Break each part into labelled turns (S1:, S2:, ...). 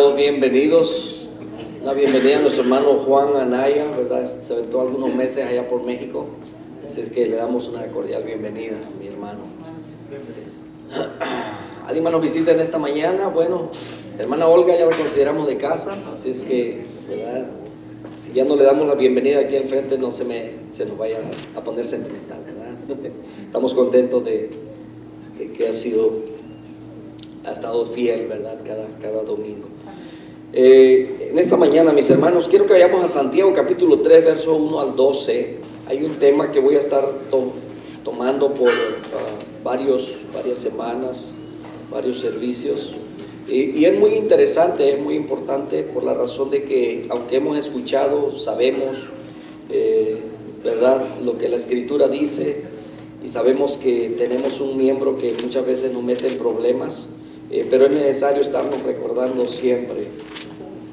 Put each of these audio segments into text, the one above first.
S1: todos bienvenidos. La bienvenida a nuestro hermano Juan Anaya, ¿verdad? Se aventó algunos meses allá por México. Así es que le damos una cordial bienvenida a mi hermano. ¿Alguien más nos visita en esta mañana? Bueno, hermana Olga ya la consideramos de casa, así es que, ¿verdad? Si ya no le damos la bienvenida aquí al frente, no se nos vaya a poner sentimental, ¿verdad? Estamos contentos de que ha estado fiel, ¿verdad? Cada domingo. En esta mañana, mis hermanos, quiero que vayamos a Santiago capítulo 3, verso 1 al 12. Hay un tema que voy a estar tomando por varias semanas, varios servicios. Y es muy interesante, es muy importante por la razón de que, aunque hemos escuchado, sabemos, ¿verdad?, lo que la Escritura dice, y sabemos que tenemos un miembro que muchas veces nos mete en problemas, pero es necesario estarnos recordando siempre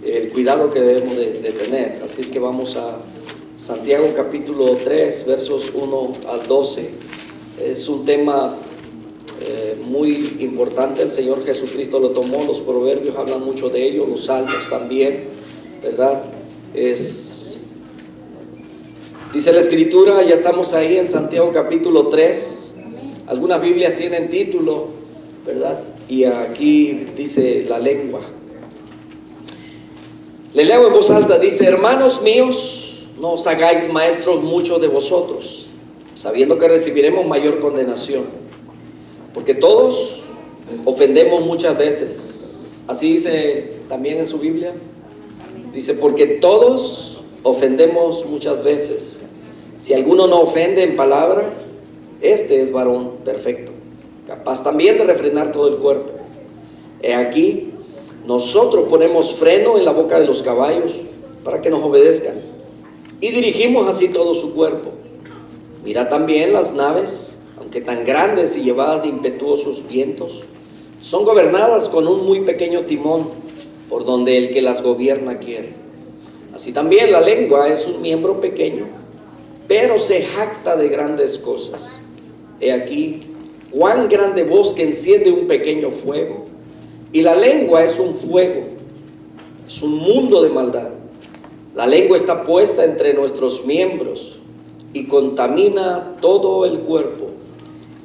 S1: el cuidado que debemos de tener. Así es que vamos a Santiago capítulo 3, versos 1 al 12. Es un tema muy importante. El Señor Jesucristo lo tomó, los proverbios hablan mucho de ello, los salmos también, ¿verdad? Dice la Escritura, ya estamos ahí en Santiago capítulo 3. Algunas Biblias tienen título, ¿verdad? Y aquí dice la lengua. Le leo en voz alta, dice: hermanos míos, no os hagáis maestros muchos de vosotros, sabiendo que recibiremos mayor condenación, porque todos ofendemos muchas veces. Así dice también en su Biblia. Dice, porque todos ofendemos muchas veces. Si alguno no ofende en palabra, este es varón perfecto, capaz también de refrenar todo el cuerpo. He aquí, nosotros ponemos freno en la boca de los caballos para que nos obedezcan, y dirigimos así todo su cuerpo. Mira también las naves, aunque tan grandes y llevadas de impetuosos vientos, son gobernadas con un muy pequeño timón, por donde el que las gobierna quiere. Así también la lengua es un miembro pequeño, pero se jacta de grandes cosas. He aquí, cuán grande bosque enciende un pequeño fuego, y la lengua es un fuego, es un mundo de maldad. La lengua está puesta entre nuestros miembros y contamina todo el cuerpo,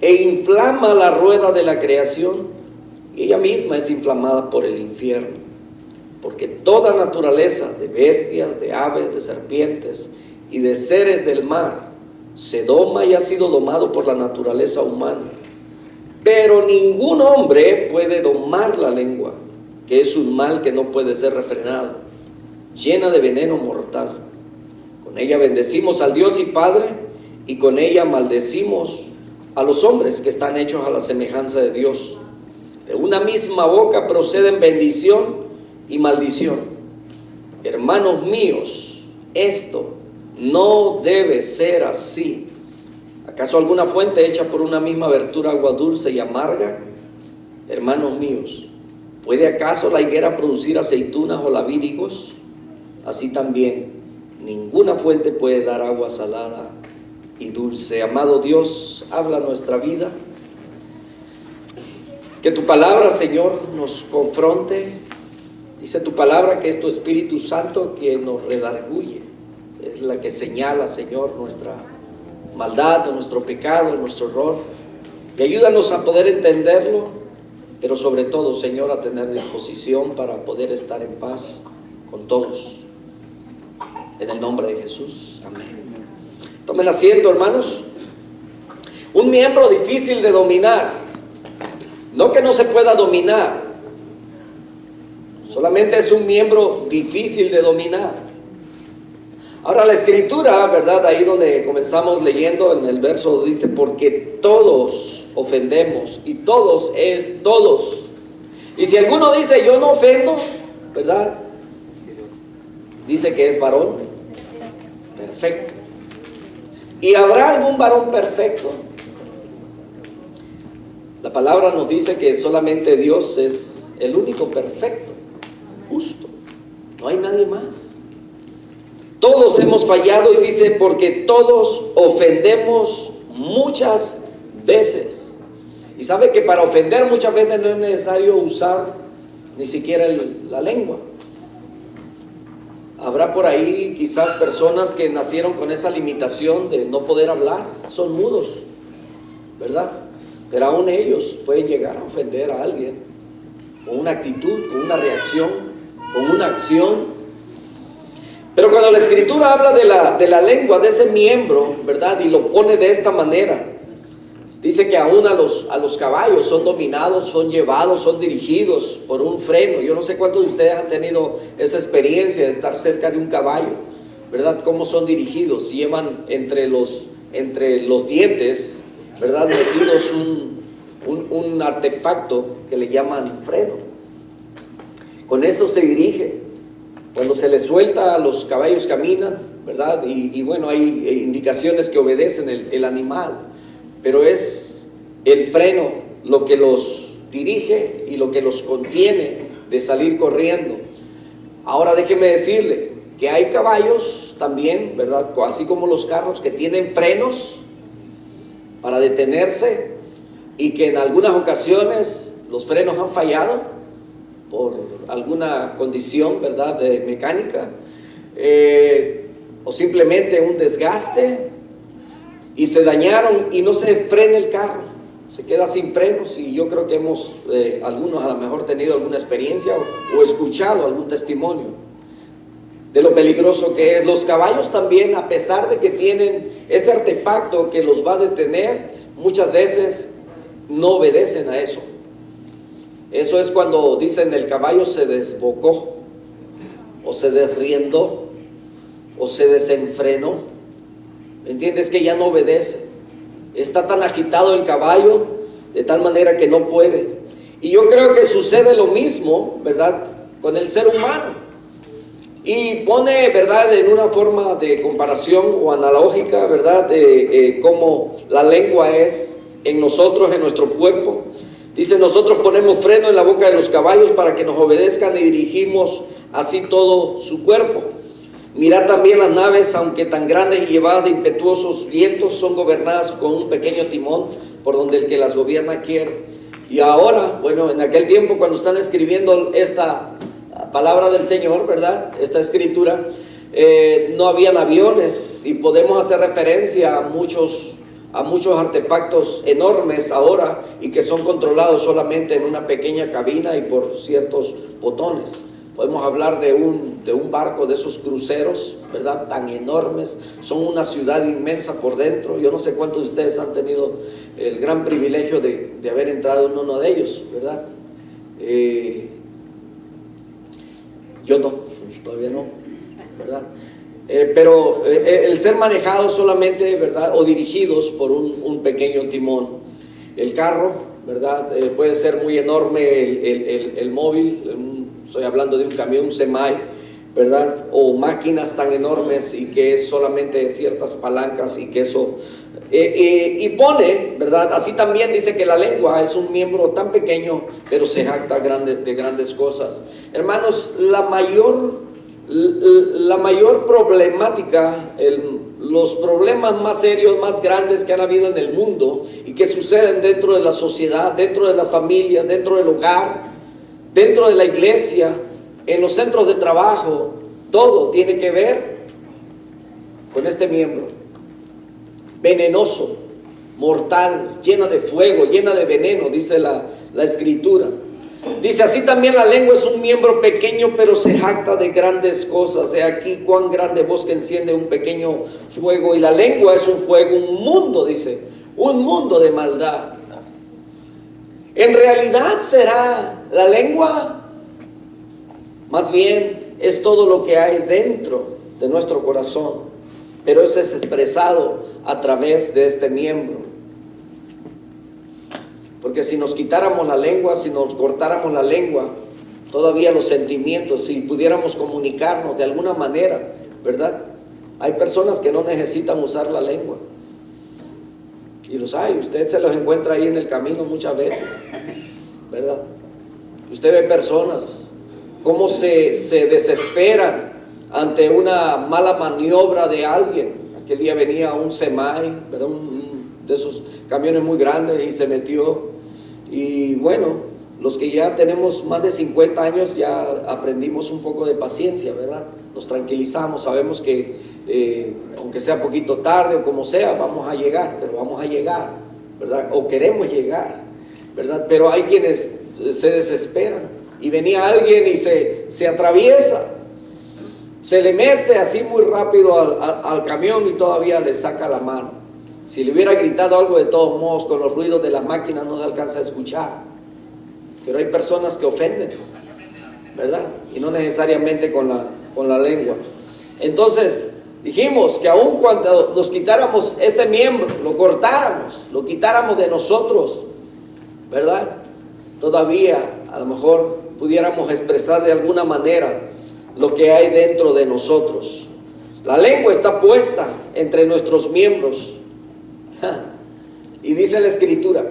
S1: e inflama la rueda de la creación, y ella misma es inflamada por el infierno. Porque toda naturaleza de bestias, de aves, de serpientes y de seres del mar se doma y ha sido domado por la naturaleza humana. Pero ningún hombre puede domar la lengua, que es un mal que no puede ser refrenado, llena de veneno mortal. Con ella bendecimos al Dios y Padre, y con ella maldecimos a los hombres que están hechos a la semejanza de Dios. De una misma boca proceden bendición y maldición. Hermanos míos, esto no debe ser así. ¿Acaso alguna fuente hecha por una misma abertura agua dulce y amarga? Hermanos míos, ¿puede acaso la higuera producir aceitunas o la vid higos? Así también, ninguna fuente puede dar agua salada y dulce. Amado Dios, habla nuestra vida. Que tu palabra, Señor, nos confronte. Dice tu palabra que es tu Espíritu Santo que nos redarguye. Es la que señala, Señor, nuestra maldad, nuestro pecado, nuestro error. Y ayúdanos a poder entenderlo, pero sobre todo, Señor, a tener disposición para poder estar en paz con todos. En el nombre de Jesús. Amén. Tomen asiento, hermanos. Un miembro difícil de dominar. No que no se pueda dominar. Solamente es un miembro difícil de dominar. Ahora la Escritura, ¿verdad? Ahí donde comenzamos leyendo en el verso dice, porque todos ofendemos, y todos es todos. Y si alguno dice, yo no ofendo, ¿verdad? Dice que es varón perfecto. ¿Y habrá algún varón perfecto? La palabra nos dice que solamente Dios es el único perfecto, justo. No hay nadie más. Todos hemos fallado, y dice, porque todos ofendemos muchas veces. Y sabe que para ofender muchas veces no es necesario usar ni siquiera la lengua. Habrá por ahí quizás personas que nacieron con esa limitación de no poder hablar, son mudos, ¿verdad? Pero aún ellos pueden llegar a ofender a alguien con una actitud, con una reacción, con una acción. Pero cuando la Escritura habla de la lengua, de ese miembro, ¿verdad? Y lo pone de esta manera, dice que aún a los caballos son dominados, son llevados, son dirigidos por un freno. Yo no sé cuántos de ustedes han tenido esa experiencia de estar cerca de un caballo, ¿verdad? Cómo son dirigidos. Llevan entre los dientes, ¿verdad? Metidos un artefacto que le llaman freno. Con eso se dirige. Cuando se les suelta, los caballos caminan, ¿verdad? Y bueno, hay indicaciones que obedecen el animal. Pero es el freno lo que los dirige y lo que los contiene de salir corriendo. Ahora déjeme decirle que hay caballos también, ¿verdad? Así como los carros que tienen frenos para detenerse y que en algunas ocasiones los frenos han fallado por alguna condición, ¿verdad? De mecánica o simplemente un desgaste, y se dañaron y no se frena el carro, se queda sin frenos. Y yo creo que hemos, algunos a lo mejor tenido alguna experiencia o escuchado algún testimonio de lo peligroso que es. Los caballos también, a pesar de que tienen ese artefacto que los va a detener, muchas veces no obedecen a eso. Eso es cuando dicen el caballo se desbocó, o se desriendó, o se desenfrenó. ¿Entiendes? Que ya no obedece. Está tan agitado el caballo de tal manera que no puede. Y yo creo que sucede lo mismo, ¿verdad?, con el ser humano. Y pone, ¿verdad?, en una forma de comparación o analógica, ¿verdad?, de cómo la lengua es en nosotros, en nuestro cuerpo. Dice: nosotros ponemos freno en la boca de los caballos para que nos obedezcan, y dirigimos así todo su cuerpo. Mirad también las naves, aunque tan grandes y llevadas de impetuosos vientos, son gobernadas con un pequeño timón por donde el que las gobierna quiere. Y ahora, bueno, en aquel tiempo cuando están escribiendo esta palabra del Señor, ¿verdad?, esta escritura, no habían aviones, y podemos hacer referencia a muchos artefactos enormes ahora, y que son controlados solamente en una pequeña cabina y por ciertos botones. Podemos hablar de un barco de esos cruceros, ¿verdad?, tan enormes. Son una ciudad inmensa por dentro. Yo no sé cuántos de ustedes han tenido el gran privilegio de haber entrado en uno de ellos, ¿verdad? Yo no, todavía no, ¿verdad? Pero el ser manejados solamente, ¿verdad?, o dirigidos por un pequeño timón. El carro, ¿verdad?, puede ser muy enorme, el móvil. Estoy hablando de un camión, un semi, ¿verdad?, o máquinas tan enormes, y que es solamente ciertas palancas, y que eso y pone, ¿verdad? Así también dice que la lengua es un miembro tan pequeño, pero se jacta de grandes cosas. Hermanos, la mayor problemática, los problemas más serios, más grandes que han habido en el mundo y que suceden dentro de la sociedad, dentro de las familias, dentro del hogar, dentro de la iglesia, en los centros de trabajo, todo tiene que ver con este miembro venenoso, mortal, llena de fuego, llena de veneno, dice la Escritura. Dice: así también la lengua es un miembro pequeño, pero se jacta de grandes cosas. He aquí cuán grande voz que enciende un pequeño fuego. Y la lengua es un fuego, un mundo, dice, un mundo de maldad. En realidad, ¿será la lengua? Más bien es todo lo que hay dentro de nuestro corazón, pero es expresado a través de este miembro. Porque si nos quitáramos la lengua, si nos cortáramos la lengua, todavía los sentimientos, si pudiéramos comunicarnos de alguna manera, ¿verdad? Hay personas que no necesitan usar la lengua, y los hay, usted se los encuentra ahí en el camino muchas veces, ¿verdad? Usted ve personas cómo se desesperan ante una mala maniobra de alguien. Aquel día venía un semi, ¿verdad?, un de esos camiones muy grandes, y se metió, y bueno, Los que ya tenemos más de 50 años ya aprendimos un poco de paciencia, ¿verdad? Nos tranquilizamos, sabemos que aunque sea poquito tarde o como sea, vamos a llegar, pero vamos a llegar, ¿verdad? O queremos llegar, ¿verdad? Pero hay quienes se desesperan y venía alguien y se atraviesa, se le mete así muy rápido al camión y todavía le saca la mano. Si le hubiera gritado algo, de todos modos, con los ruidos de las máquinas no se alcanza a escuchar. Pero hay personas que ofenden, ¿verdad? Y no necesariamente con la lengua. Entonces, dijimos que aun cuando nos quitáramos este miembro, lo cortáramos, lo quitáramos de nosotros, ¿verdad? Todavía a lo mejor pudiéramos expresar de alguna manera lo que hay dentro de nosotros. La lengua está puesta entre nuestros miembros. Y dice la Escritura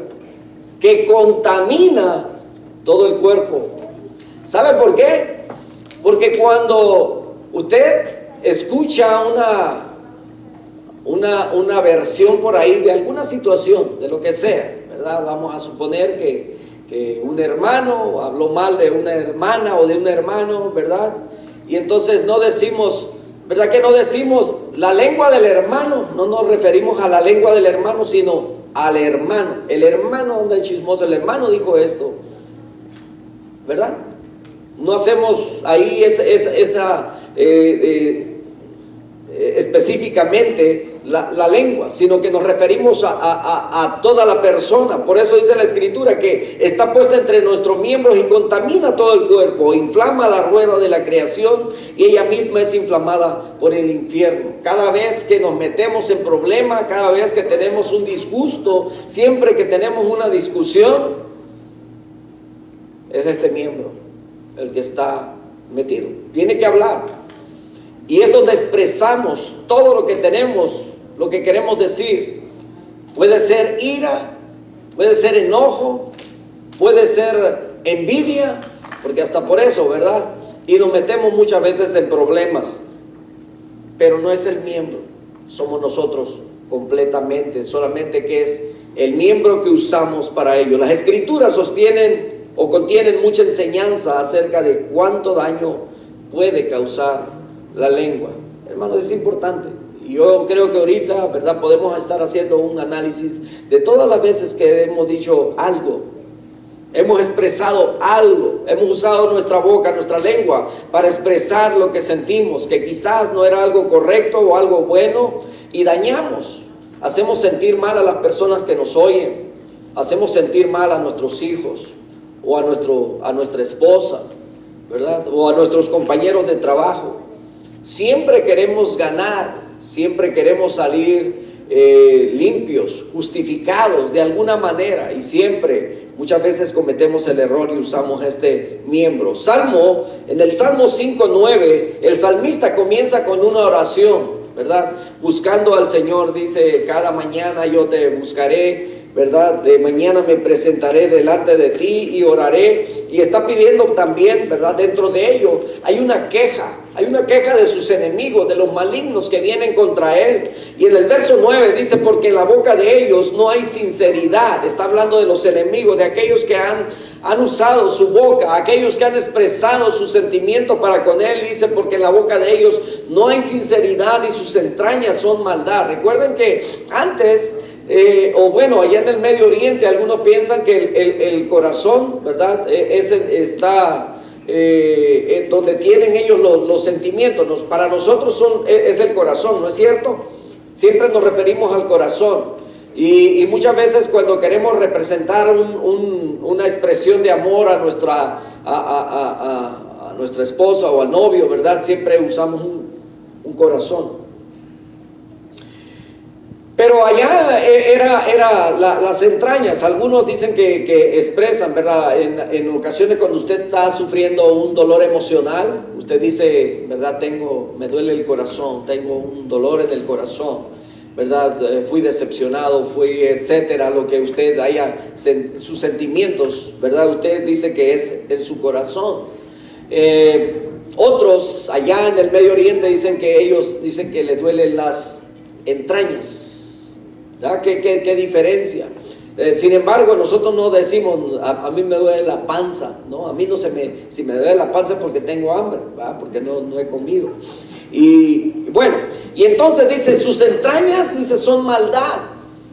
S1: que contamina todo el cuerpo. ¿Sabe por qué? Porque cuando usted escucha una versión por ahí de alguna situación, de lo que sea, ¿verdad? Vamos a suponer que un hermano habló mal de una hermana o de un hermano, ¿verdad? Y entonces no decimos, ¿verdad que no decimos la lengua del hermano? No nos referimos a la lengua del hermano, sino al hermano. El hermano anda chismoso, el hermano dijo esto, ¿verdad? No hacemos ahí específicamente la lengua, sino que nos referimos a toda la persona. Por eso dice la Escritura que está puesta entre nuestros miembros y contamina todo el cuerpo, inflama la rueda de la creación y ella misma es inflamada por el infierno. Cada vez que nos metemos en problema, cada vez que tenemos un disgusto, siempre que tenemos una discusión, es este miembro el que está metido. Tiene que hablar. Y es donde expresamos todo lo que tenemos, lo que queremos decir. Puede ser ira, puede ser enojo, puede ser envidia, porque hasta por eso, ¿verdad? Y nos metemos muchas veces en problemas. Pero no es el miembro, somos nosotros completamente, solamente que es el miembro que usamos para ello. Las Escrituras sostienen o contienen mucha enseñanza acerca de cuánto daño puede causar la lengua. Hermanos, es importante. Y yo creo que ahorita, ¿verdad?, podemos estar haciendo un análisis de todas las veces que hemos dicho algo, hemos expresado algo, hemos usado nuestra boca, nuestra lengua para expresar lo que sentimos, que quizás no era algo correcto o algo bueno, y dañamos, hacemos sentir mal a las personas que nos oyen, hacemos sentir mal a nuestros hijos o a nuestra esposa, ¿verdad?, o a nuestros compañeros de trabajo. Siempre queremos ganar, siempre queremos salir limpios, justificados de alguna manera, y siempre, muchas veces cometemos el error y usamos este miembro. En el Salmo 5:9, el salmista comienza con una oración, ¿verdad? Buscando al Señor, dice: cada mañana yo te buscaré, ¿verdad? De mañana me presentaré delante de ti y oraré. Y está pidiendo también, ¿verdad? Dentro de ello hay una queja de sus enemigos, de los malignos que vienen contra él. Y en el verso 9 dice: porque en la boca de ellos no hay sinceridad. Está hablando de los enemigos, de aquellos que han usado su boca, aquellos que han expresado sus sentimientos para con él. Dice: porque en la boca de ellos no hay sinceridad y sus entrañas son maldad. Recuerden que antes, allá en el Medio Oriente, algunos piensan que el corazón, ¿verdad?, está donde tienen ellos los sentimientos. Para nosotros es el corazón, ¿no es cierto? Siempre nos referimos al corazón. Y muchas veces cuando queremos representar una expresión de amor a nuestra esposa o al novio, ¿verdad?, siempre usamos un corazón. Pero allá era las entrañas. Algunos dicen que expresan, ¿verdad? En ocasiones cuando usted está sufriendo un dolor emocional, usted dice, ¿verdad?, me duele el corazón, tengo un dolor en el corazón, ¿verdad? Fui decepcionado, etcétera, lo que usted haya, sus sentimientos, ¿verdad? Usted dice que es en su corazón. Otros allá en el Medio Oriente dicen que le duelen las entrañas. ¿Qué diferencia? Sin embargo, nosotros no decimos, a mí me duele la panza, ¿no? A mí no si me duele la panza es porque tengo hambre, ¿verdad? Porque no he comido. Y bueno, y entonces dice, sus entrañas, dice, son maldad.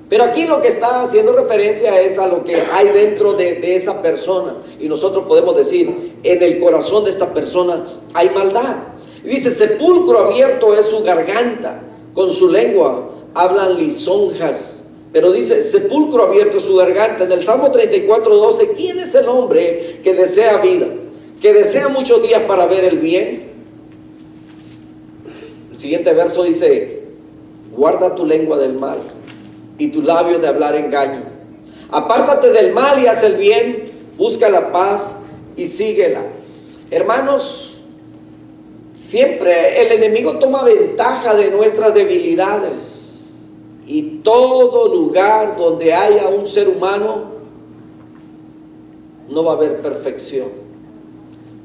S1: Pero aquí lo que está haciendo referencia es a lo que hay dentro de esa persona. Y nosotros podemos decir, en el corazón de esta persona hay maldad. Y dice, sepulcro abierto es su garganta, con su lengua hablan lisonjas. Pero dice, sepulcro abierto es su garganta. En el Salmo 34:12, ¿quién es el hombre que desea vida, que desea muchos días para ver el bien? El siguiente verso dice, guarda tu lengua del mal y tus labios de hablar engaño. Apártate del mal y haz el bien, busca la paz y síguela. Hermanos, siempre el enemigo toma ventaja de nuestras debilidades. Y todo lugar donde haya un ser humano, no va a haber perfección.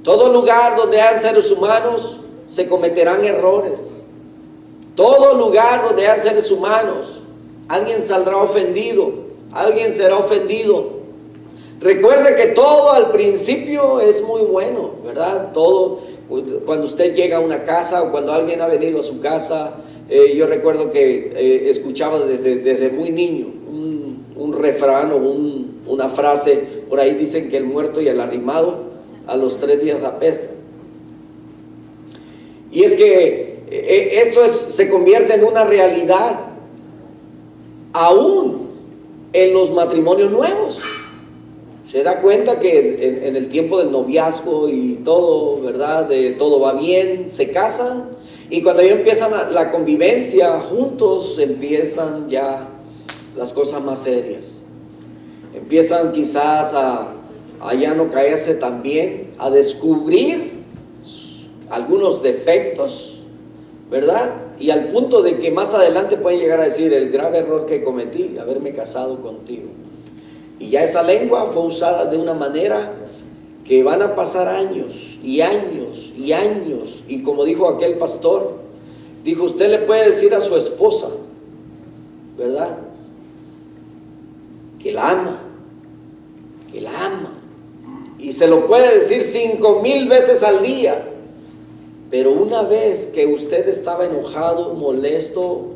S1: Todo lugar donde hayan seres humanos, se cometerán errores. Todo lugar donde hayan seres humanos, alguien saldrá ofendido, alguien será ofendido. Recuerde que todo al principio es muy bueno, ¿verdad? Todo, cuando usted llega a una casa o cuando alguien ha venido a su casa, yo recuerdo que escuchaba desde muy niño un refrán o una frase, por ahí dicen que el muerto y el arrimado a los 3 días apesta. Y es que esto se convierte en una realidad aún en los matrimonios nuevos. Se da cuenta que en el tiempo del noviazgo y todo, ¿verdad? Todo va bien, se casan. Y cuando ya empiezan la convivencia juntos, empiezan ya las cosas más serias. Empiezan quizás a ya no caerse tan bien, a descubrir algunos defectos, ¿verdad? Y al punto de que más adelante pueden llegar a decir, el grave error que cometí, haberme casado contigo. Y ya esa lengua fue usada de una manera que van a pasar años y años y años. Y como dijo aquel pastor, dijo, usted le puede decir a su esposa, ¿verdad? Que la ama, que la ama. Y se lo puede decir 5,000 veces al día. Pero una vez que usted estaba enojado, molesto,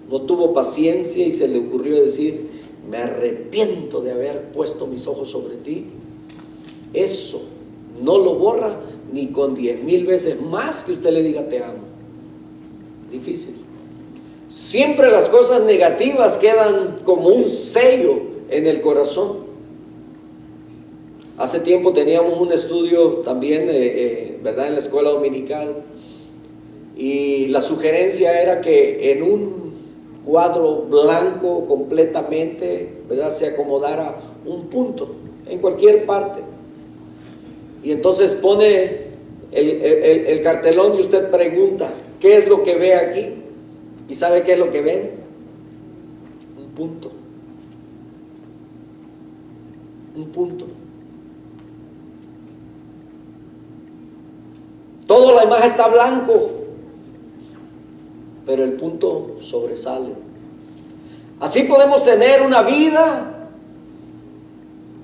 S1: no tuvo paciencia y se le ocurrió decir, me arrepiento de haber puesto mis ojos sobre ti, eso no lo borra ni con 10,000 veces más que usted le diga te amo. Difícil. Siempre las cosas negativas quedan como un sello en el corazón. Hace tiempo teníamos un estudio también, ¿verdad? En la escuela dominical, y la sugerencia era que en un cuadro blanco completamente, ¿verdad?, se acomodara un punto en cualquier parte. Y entonces pone el cartelón y usted pregunta, ¿qué es lo que ve aquí? ¿Y sabe qué es lo que ven? Un punto. Un punto. Todo lo demás está blanco, pero el punto sobresale. Así podemos tener una vida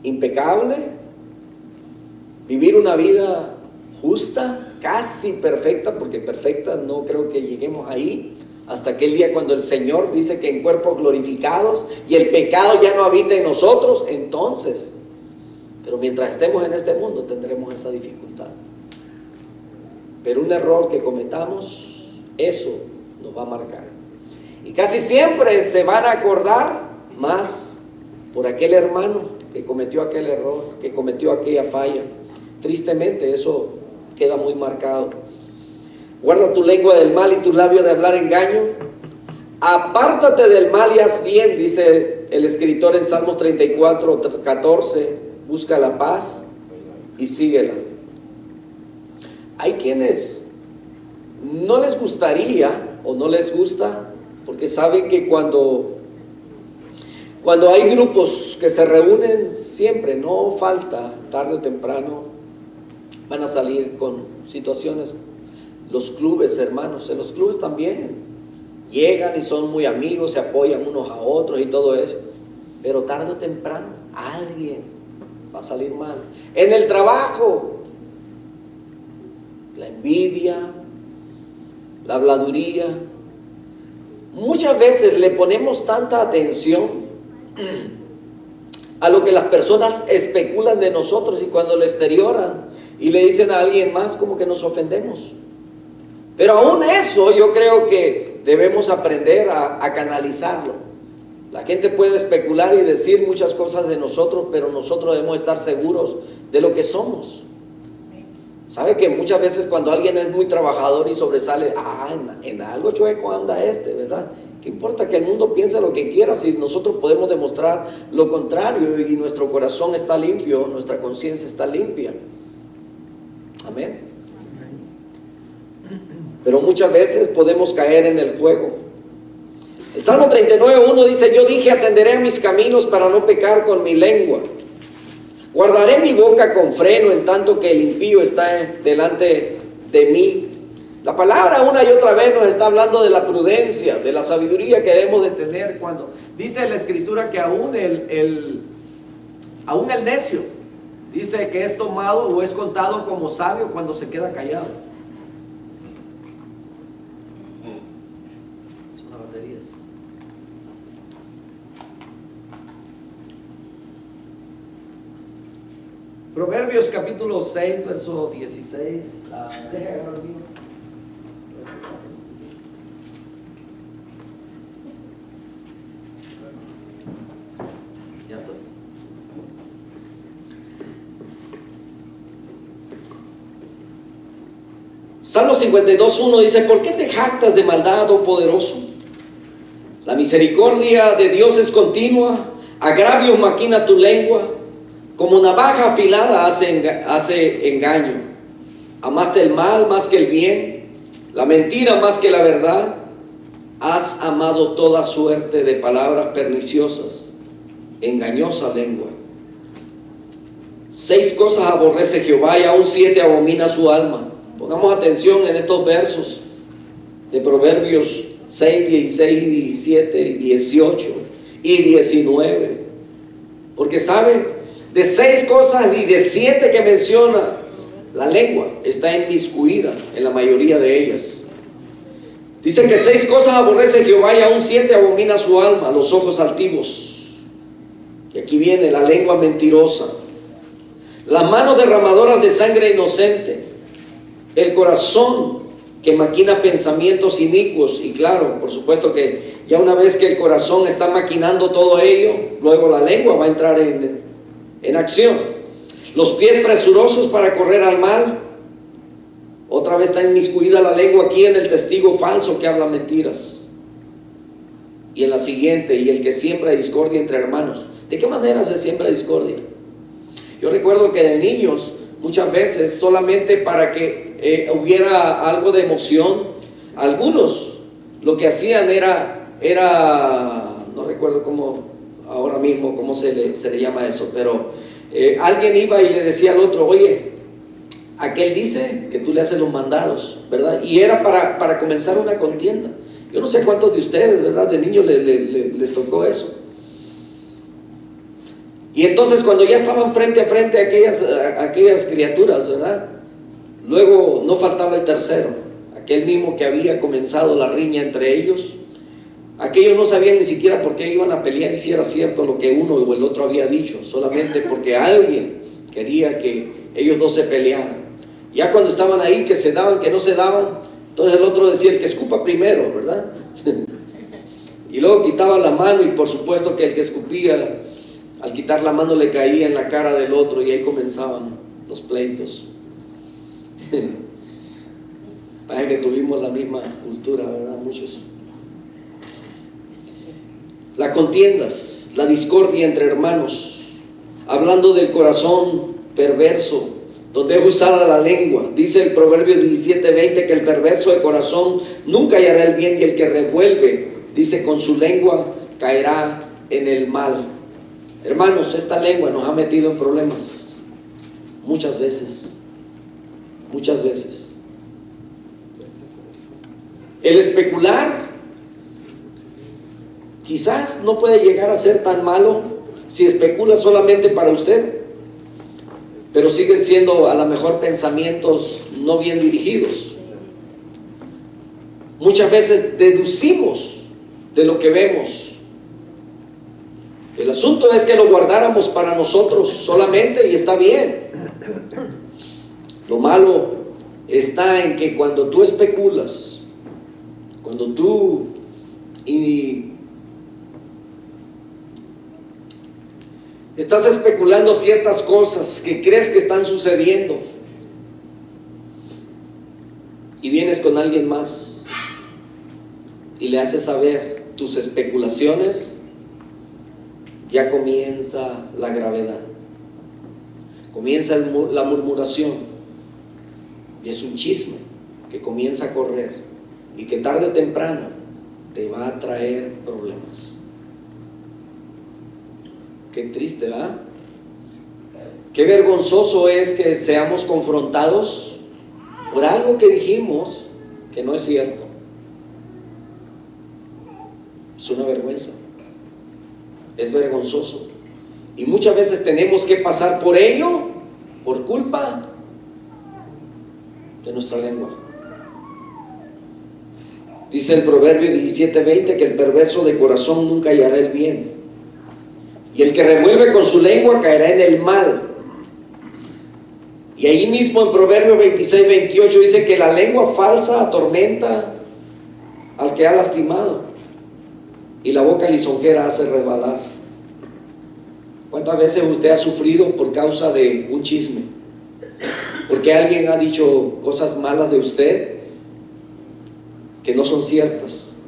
S1: impecable, vivir una vida justa, casi perfecta, porque perfecta no creo que lleguemos ahí, hasta aquel día cuando el Señor dice que en cuerpos glorificados y el pecado ya no habita en nosotros, entonces, pero mientras estemos en este mundo tendremos esa dificultad. Pero un error que cometamos, eso nos va a marcar. Y casi siempre se van a acordar más por aquel hermano que cometió aquel error, que cometió aquella falla. Tristemente eso queda muy marcado. Guarda tu lengua del mal y tus labios de hablar engaño. Apártate del mal y haz bien, dice el escritor en Salmos 34:14. Busca la paz y síguela. Hay quienes no les gustaría o no les gusta, porque saben que cuando hay grupos que se reúnen, siempre, no falta, tarde o temprano, van a salir con situaciones. Los clubes, hermanos, en los clubes también llegan y son muy amigos, se apoyan unos a otros y todo eso. pero tarde o temprano alguien va a salir mal. En el trabajo, la envidia, la habladuría. Muchas veces le ponemos tanta atención a lo que las personas especulan de nosotros, y cuando lo exterioran y le dicen a alguien más, como que nos ofendemos. Pero aún eso yo creo que debemos aprender a canalizarlo. La gente puede especular y decir muchas cosas de nosotros, pero nosotros debemos estar seguros de lo que somos. ¿Sabe que muchas veces cuando alguien es muy trabajador y sobresale, en algo chueco anda ¿verdad? ¿Qué importa que el mundo piense lo que quiera si nosotros podemos demostrar lo contrario y nuestro corazón está limpio, nuestra conciencia está limpia? Amén. Pero muchas veces podemos caer en el juego. El Salmo 39:1 dice: yo dije, atenderé a mis caminos para no pecar con mi lengua. Guardaré mi boca con freno en tanto que el impío está delante de mí. La palabra una y otra vez nos está hablando de la prudencia, de la sabiduría que debemos de tener cuando dice la Escritura que aún el necio dice que es tomado o es contado como sabio cuando se queda callado. Son las baterías. Proverbios capítulo 6, verso 16. Deja agarrar el mío. Ya está. Salmo 52:1 dice: ¿por qué te jactas de maldad, oh poderoso? La misericordia de Dios es continua, agravios maquina tu lengua, como navaja afilada hace engaño. Amaste el mal más que el bien, la mentira más que la verdad. Has amado toda suerte de palabras perniciosas, engañosa lengua. 6 cosas aborrece Jehová, y aún 7 abomina su alma. Pongamos atención en estos versos de Proverbios 6, 16, 17, 18 y 19. Porque sabe, de 6 cosas y de 7 que menciona, la lengua está inmiscuida en la mayoría de ellas. Dice que 6 cosas aborrece Jehová, y aún 7 abomina su alma: los ojos altivos. Y aquí viene la lengua mentirosa, las manos derramadoras de sangre inocente, el corazón que maquina pensamientos inicuos. Y claro, por supuesto que ya una vez que el corazón está maquinando todo ello, luego la lengua va a entrar en acción. Los pies presurosos para correr al mal. Otra vez está inmiscuida la lengua aquí en el testigo falso que habla mentiras. Y en la siguiente: y el que siembra discordia entre hermanos. ¿De qué manera se siembra discordia? Yo recuerdo que de niños, muchas veces, solamente para que hubiera algo de emoción, algunos lo que hacían era no recuerdo cómo ahora mismo cómo se le llama eso, pero alguien iba y le decía al otro: oye, aquel dice que tú le haces los mandados, ¿verdad? Y era para comenzar una contienda. Yo no sé cuántos de ustedes, ¿verdad?, de niños les tocó eso. Y entonces cuando ya estaban frente a frente a aquellas criaturas, ¿verdad?, luego no faltaba el tercero, aquel mismo que había comenzado la riña entre ellos. Aquellos no sabían ni siquiera por qué iban a pelear y si era cierto lo que uno o el otro había dicho, solamente porque alguien quería que ellos dos se pelearan. Ya cuando estaban ahí, que se daban, que no se daban, entonces el otro decía: el que escupa primero, ¿verdad? Y luego quitaba la mano, y por supuesto que el que escupía, al quitar la mano, le caía en la cara del otro, y ahí comenzaban los pleitos. Parece que tuvimos la misma cultura, ¿verdad? Muchos. Las contiendas, la discordia entre hermanos, hablando del corazón perverso, donde es usada la lengua. Dice el Proverbio 17:20 que el perverso de corazón nunca hallará el bien, y el que revuelve, dice, con su lengua caerá en el mal. Hermanos, esta lengua nos ha metido en problemas muchas veces, muchas veces. El especular quizás no puede llegar a ser tan malo, si especula solamente para usted, pero siguen siendo a lo mejor pensamientos no bien dirigidos. Muchas veces deducimos de lo que vemos. El asunto es que lo guardáramos para nosotros solamente y está bien. Lo malo está en que cuando tú especulas, cuando tú estás especulando ciertas cosas que crees que están sucediendo y vienes con alguien más y le haces saber tus especulaciones, ya comienza la gravedad, comienza la murmuración, y es un chisme que comienza a correr y que tarde o temprano te va a traer problemas. Qué triste, ¿verdad? Qué vergonzoso es que seamos confrontados por algo que dijimos que no es cierto. Es una vergüenza. Es vergonzoso. Y muchas veces tenemos que pasar por ello, por culpa de nuestra lengua. Dice el Proverbio 17:20 que el perverso de corazón nunca hallará el bien, y el que revuelve con su lengua caerá en el mal. Y ahí mismo en Proverbio 26:28 dice que la lengua falsa atormenta al que ha lastimado, y la boca lisonjera hace resbalar. ¿Cuántas veces usted ha sufrido por causa de un chisme? Porque alguien ha dicho cosas malas de usted que no son ciertas.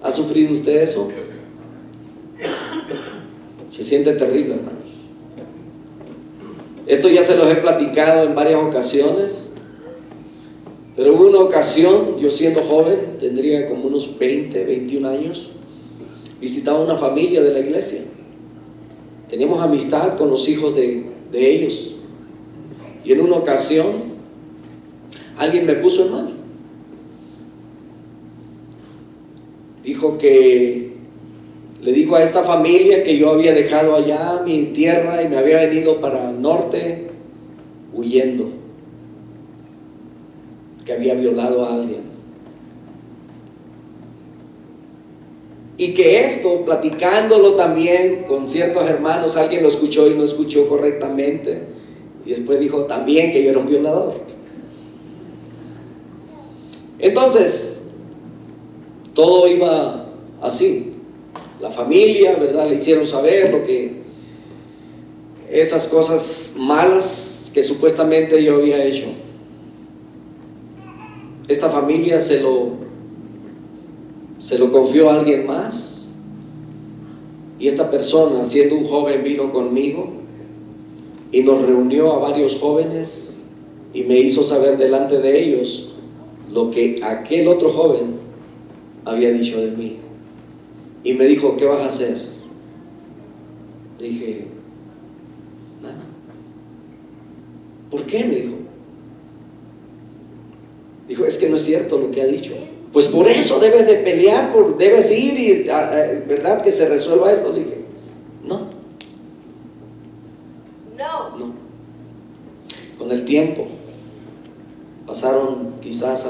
S1: ¿Ha sufrido usted eso? Se siente terrible, hermanos. Esto ya se los he platicado en varias ocasiones, pero hubo una ocasión, yo siendo joven, tendría como unos 20, 21 años, visitaba una familia de la iglesia. Teníamos amistad con los hijos de ellos. Y en una ocasión, alguien me puso en mal. Le dijo a esta familia que yo había dejado allá mi tierra y me había venido para el norte huyendo, que había violado a alguien. Y que esto, platicándolo también con ciertos hermanos, alguien lo escuchó y no escuchó correctamente, y después dijo también que yo era un violador. Entonces, todo iba así. La familia, ¿verdad?, le hicieron saber lo que esas cosas malas que supuestamente yo había hecho. Esta familia se lo confió a alguien más, y esta persona, siendo un joven, vino conmigo y nos reunió a varios jóvenes y me hizo saber delante de ellos lo que aquel otro joven había dicho de mí. Y me dijo: ¿qué vas a hacer? Dije: nada. ¿Por qué? Me dijo, es que no es cierto lo que ha dicho. Pues por eso debes de pelear, debes ir y, ¿verdad?, que se resuelva esto. Le dije: no. Con el tiempo, pasaron quizás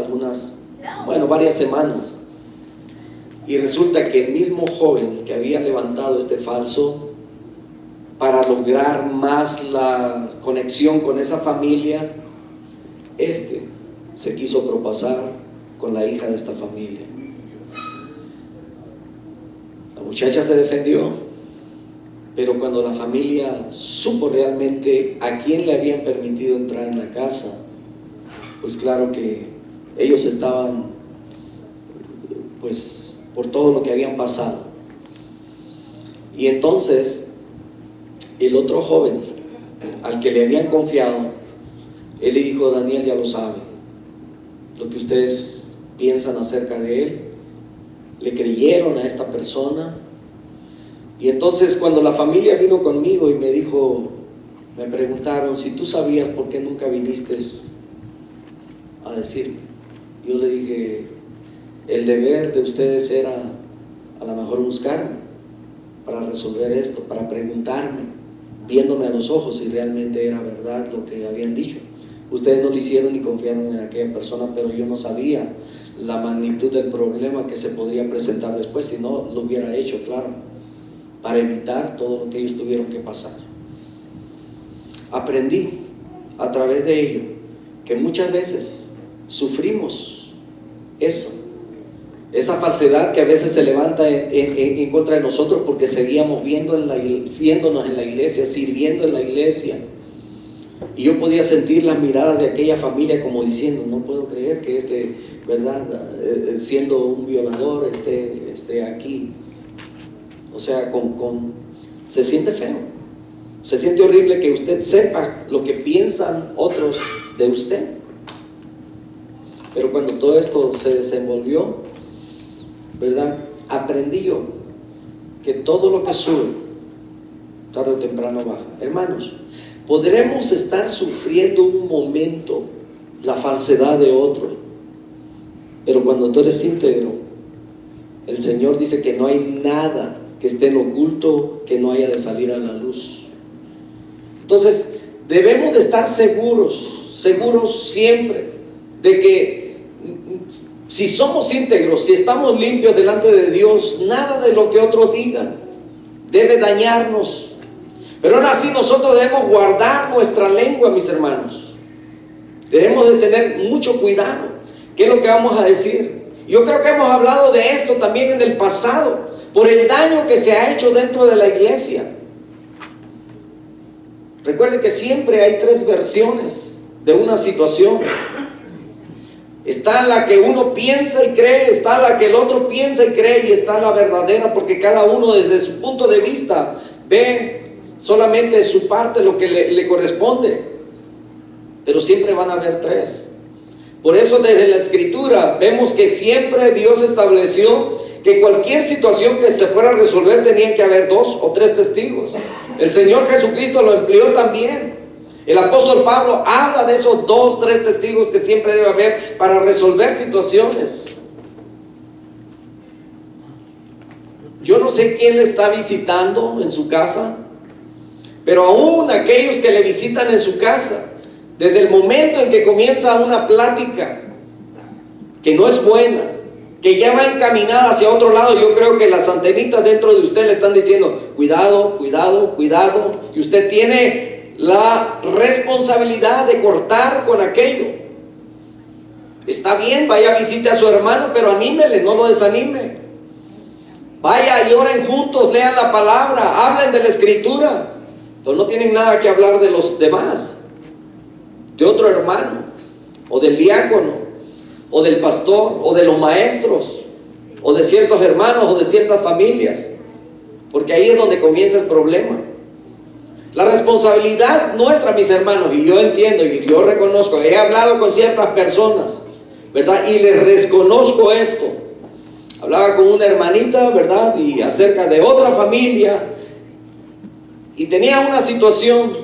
S1: varias semanas, y resulta que el mismo joven que había levantado este falso para lograr más la conexión con esa familia, se quiso propasar con la hija de esta familia. La muchacha se defendió, pero cuando la familia supo realmente a quién le habían permitido entrar en la casa, pues claro que ellos estaban, pues, por todo lo que habían pasado. Y entonces el otro joven al que le habían confiado, él le dijo: Daniel ya lo sabe, lo que ustedes piensan acerca de él. Le creyeron a esta persona. Y entonces, cuando la familia vino conmigo y me preguntaron: si tú sabías, ¿por qué nunca viniste a decirme? Yo le dije: el deber de ustedes era a lo mejor buscarme para resolver esto, para preguntarme, viéndome a los ojos si realmente era verdad lo que habían dicho. Ustedes no lo hicieron ni confiaron en aquella persona, pero yo no sabía la magnitud del problema que se podría presentar después si no lo hubiera hecho, claro, para evitar todo lo que ellos tuvieron que pasar. Aprendí a través de ello que muchas veces sufrimos eso, esa falsedad que a veces se levanta en contra de nosotros porque seguíamos viéndonos en la iglesia, sirviendo en la iglesia. Y yo podía sentir las miradas de aquella familia como diciendo, no puedo creer que ¿verdad? Siendo un violador, esté aquí. O sea, se siente feo. Se siente horrible que usted sepa lo que piensan otros de usted. Pero cuando todo esto se desenvolvió, ¿verdad? Aprendí yo que todo lo que sube, tarde o temprano baja. Hermanos, podremos estar sufriendo un momento la falsedad de otros, pero cuando tú eres íntegro, el Señor dice que no hay nada que esté en oculto que no haya de salir a la luz. Entonces, debemos de estar seguros siempre de que si somos íntegros, si estamos limpios delante de Dios, nada de lo que otros digan debe dañarnos. Pero aún así nosotros debemos guardar nuestra lengua, mis hermanos. Debemos de tener mucho cuidado. ¿Qué es lo que vamos a decir? Yo creo que hemos hablado de esto también en el pasado, por el daño que se ha hecho dentro de la iglesia. Recuerde que siempre hay tres versiones de una situación. Está la que uno piensa y cree, está la que el otro piensa y cree, y está la verdadera, porque cada uno desde su punto de vista ve solamente su parte, lo que le corresponde. Pero siempre van a haber tres. Por eso desde la Escritura vemos que siempre Dios estableció que cualquier situación que se fuera a resolver tenía que haber 2 o 3 testigos. El Señor Jesucristo lo empleó también. El apóstol Pablo habla de esos 2, 3 testigos que siempre debe haber para resolver situaciones. Yo no sé quién le está visitando en su casa, pero aún aquellos que le visitan en su casa, desde el momento en que comienza una plática que no es buena, que ya va encaminada hacia otro lado, yo creo que las antenitas dentro de usted le están diciendo, cuidado, cuidado, cuidado, y usted tiene la responsabilidad de cortar con aquello. Está bien, vaya, visite a su hermano, pero anímele, no lo desanime. Vaya y oren juntos, lean la palabra, hablen de la Escritura, pero no tienen nada que hablar de los demás, de otro hermano, o del diácono, o del pastor, o de los maestros, o de ciertos hermanos, o de ciertas familias, porque ahí es donde comienza el problema. La responsabilidad nuestra, mis hermanos, y yo entiendo y yo reconozco, he hablado con ciertas personas, ¿verdad? Y les reconozco esto. Hablaba con una hermanita, ¿verdad? Y acerca de otra familia, y tenía una situación,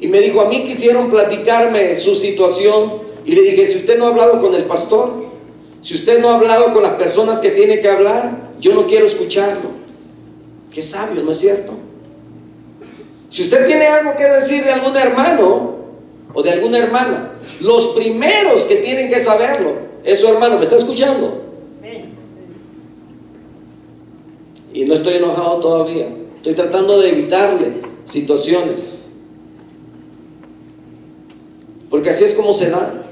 S1: y me dijo, a mí quisieron platicarme su situación, y le dije, si usted no ha hablado con el pastor, si usted no ha hablado con las personas que tiene que hablar, yo no quiero escucharlo. Qué sabio, ¿no es cierto? Si usted tiene algo que decir de algún hermano o de alguna hermana, los primeros que tienen que saberlo es su hermano. ¿Me está escuchando? Y no estoy enojado todavía, estoy tratando de evitarle situaciones, porque así es como se da.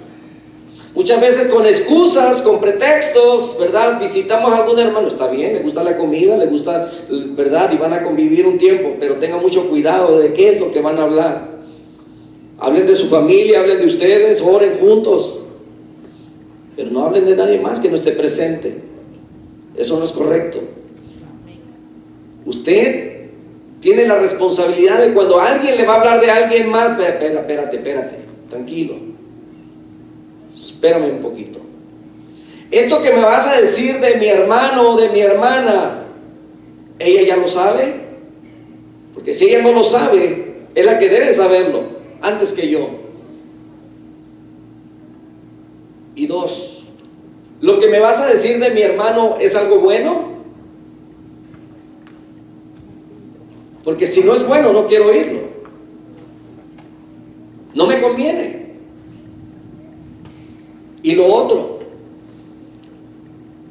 S1: Muchas veces con excusas, con pretextos, ¿verdad? Visitamos a algún hermano, está bien, le gusta la comida, le gusta, ¿verdad? Y van a convivir un tiempo, pero tengan mucho cuidado de qué es lo que van a hablar. Hablen de su familia, hablen de ustedes, oren juntos, pero no hablen de nadie más que no esté presente. Eso no es correcto. Usted tiene la responsabilidad de cuando alguien le va a hablar de alguien más, espérate, tranquilo, espérame un poquito. Esto que me vas a decir de mi hermano o de mi hermana, ¿ella ya lo sabe? Porque si ella no lo sabe, es la que debe saberlo antes que yo. Y 2, ¿lo que me vas a decir de mi hermano es algo bueno? Porque si no es bueno, no quiero oírlo. No me conviene. Y lo otro,